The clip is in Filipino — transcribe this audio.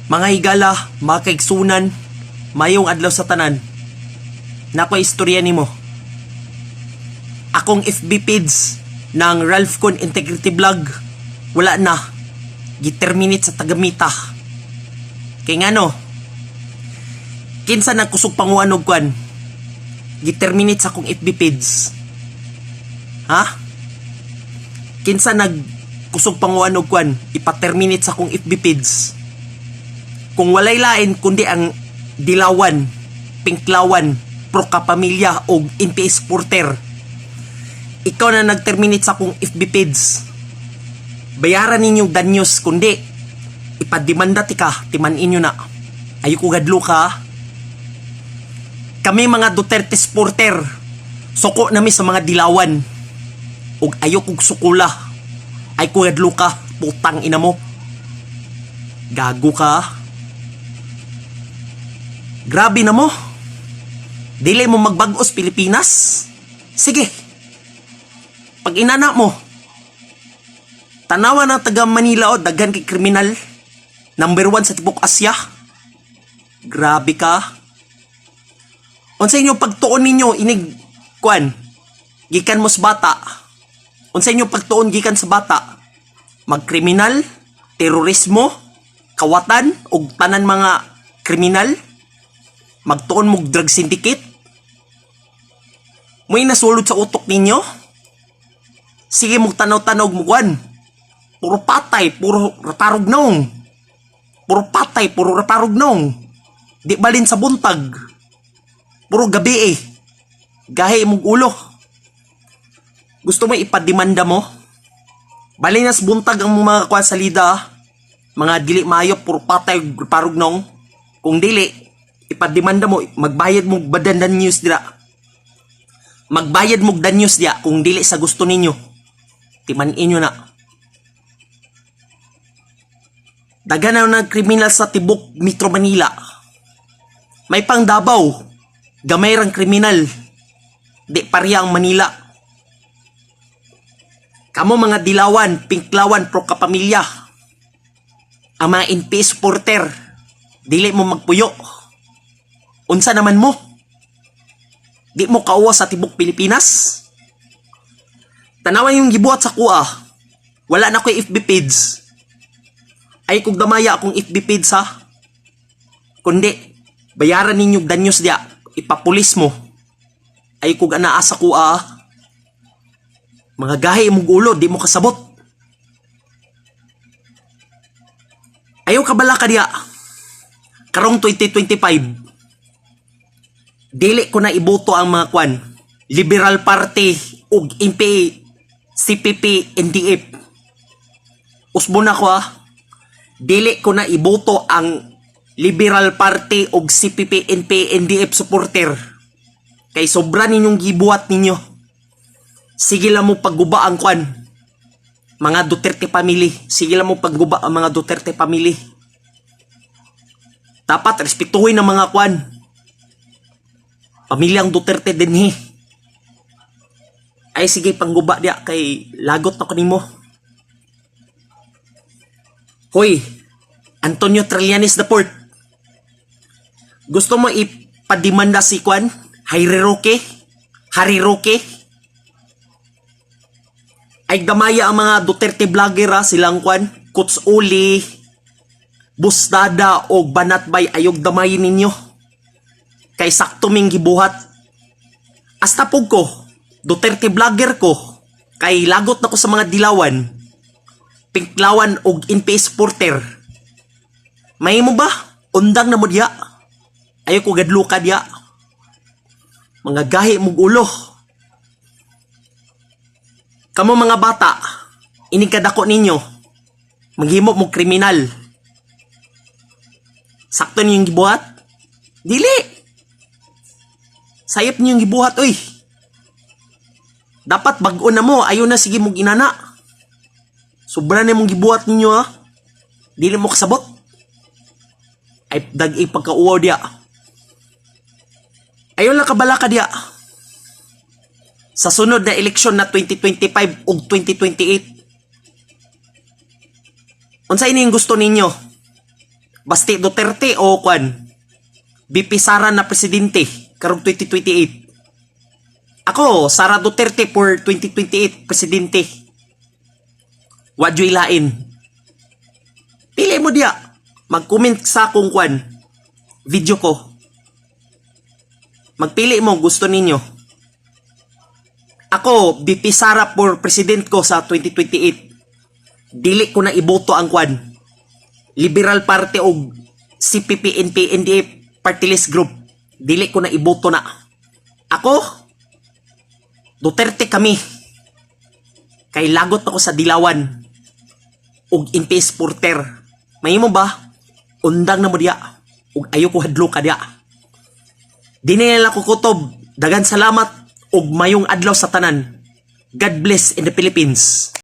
Mga higala, mga kaigsunan, mayong adlaw sa tanan. Nako istorya nimo. Akong FB page ng Ralph Con Integrity Vlog wala na. Giterminate sa tagamita. Kay ngano? Kinsa nagkusog panguan og kwan? Giterminate sa akong FB page. Ha? Kinsa nagkusog panguan og kwan? Ipaterminate sa akong FB page. Kung walay lain kundi ang Dilawan, Pinklawan, Pro Kapamilya o NPS Porter, ikaw na nagterminate sa akong FB page. Bayaran ninyong danyos kundi ipadimanda ti ka, timan inyo na. Ayoko gadlo ka. Kami mga Duterte supporter, suko nami sa mga Dilawan. Ug ayoko sukula. Ay ko gadlo ka, putang ina mo. Gago ka. Grabe na mo. Dili mo magbagos Pilipinas. Sige. Pag inana mo, tanawa na taga Manila o daghan kay kriminal. Number 1 sa tibok Asya. Grabe ka. Unsa inyo pagtuon ninyo inig kwan? Gikan mo sa bata. Unsa inyo pagtuon gikan sa bata? Magkriminal, terorismo, kawatan ug tanan mga kriminal. Magtuon mo drug syndicate? May nasulod sa utok ninyo? Sige mong tanaw-tanaw mo kwan. Puro patay, puro ratarog nong. Puro patay, puro ratarog nong. Di balin sa buntag. Puro gabi eh. Gahe mong ulo. Gusto mo ipadimanda mo? Balin na sa buntag ang mga kwan sa lida. Mga dili mayo, puro patay, ratarog nong. Kung dili, ipadimanda mo, magbayad mo badandan news dira. Magbayad mo dan news dia kung dili sa gusto ninyo. Timan inyo na. Daghan na ng kriminal sa tibok Metro Manila. May pang Davao, gamay rang kriminal. Di pareha ang Manila. Kamo mga Dilawan, Pinklawan, Pro Kapamilya. Ang mga NPS supporter, dili mo magpuyo. Unsa naman mo? Di mo kauwa sa tibok Pilipinas? Tanawan yung gibuhat sa kuha. Wala na ko'y FB page. Ay kung damaya akong FB page ha. Kundi, bayaran ninyong danyos dia. Ipapulis mo. Ay kung anaa sa kuha. Mga gahe mong ulo, di mo kasabot. Ayaw kabala ka dia. Karong 2025. Dili ko na iboto ang mga kwan. Liberal Party ug NPA, CPP, NDF. Usbo na ko ha. Dili ko na iboto ang Liberal Party ug CPP, NPA, NDF supporter. Kay sobra ninyong gibuhat ninyo. Sige lang mo pagguba ang kwan. Mga Duterte family. Sige lang mo pagguba ang mga Duterte family. Dapat respetuhin ang mga kwan. Pamilyang Duterte din Ay sige pangguba dia kay lagot na ko nimo. Hoy, Antonio Trillanes IV. Gusto mo ipadimanda si kwan? Hariroke? Ay gamaya ang mga Duterte vlogger ha, silang kwan, Kuts Uli, Bustada o Banatbay ayog damayin ninyo. Kay sakto ming gibuhat. Hasta pug ko, Duterte vlogger ko, kay lagot na ko sa mga Dilawan, Pinklawan og NPS supporter. May mo ba? Undang na mo diya. Ayaw ko gadlo ka diya. Mga gahi mong ulo. Kamo mga bata, inikadako ninyo, maghimo mong kriminal. Sakto niyong gibuhat? Dili. Sayop niyong gibuhat, oy. Dapat bag-o na mo, ayaw na sige mong inana. Sobra na mong gibuhat ninyo ha. Dili mo kasabot. Ay dag-i pagkauwaw dia. Ayaw lang kabala ka dia. Sa sunod na eleksyon na 2025 ug 2028. Unsa ini yung gusto ninyo? Basti Duterte o kwan BP Sara na presidente karong 2028. Ako, Sara Duterte for 2028 presidente. Wadyo ilain. Pili mo diya. Mag-comment sa akong kwan video ko. Magpili mo gusto ninyo. Ako, BP Sara for president ko sa 2028. Dili ko na iboto ang kwan. Liberal Party o CPP, NP, NDF Party List Group. Dili ko na iboto na. Ako, Duterte kami. Kay lagot ako sa Dilawan. Og NP supporter. May mo ba? Undang na mo diya. Og ayo ko hadlo ka diya. Di na nila kukutob. Dagan salamat og mayong adlaw sa tanan. God bless in the Philippines.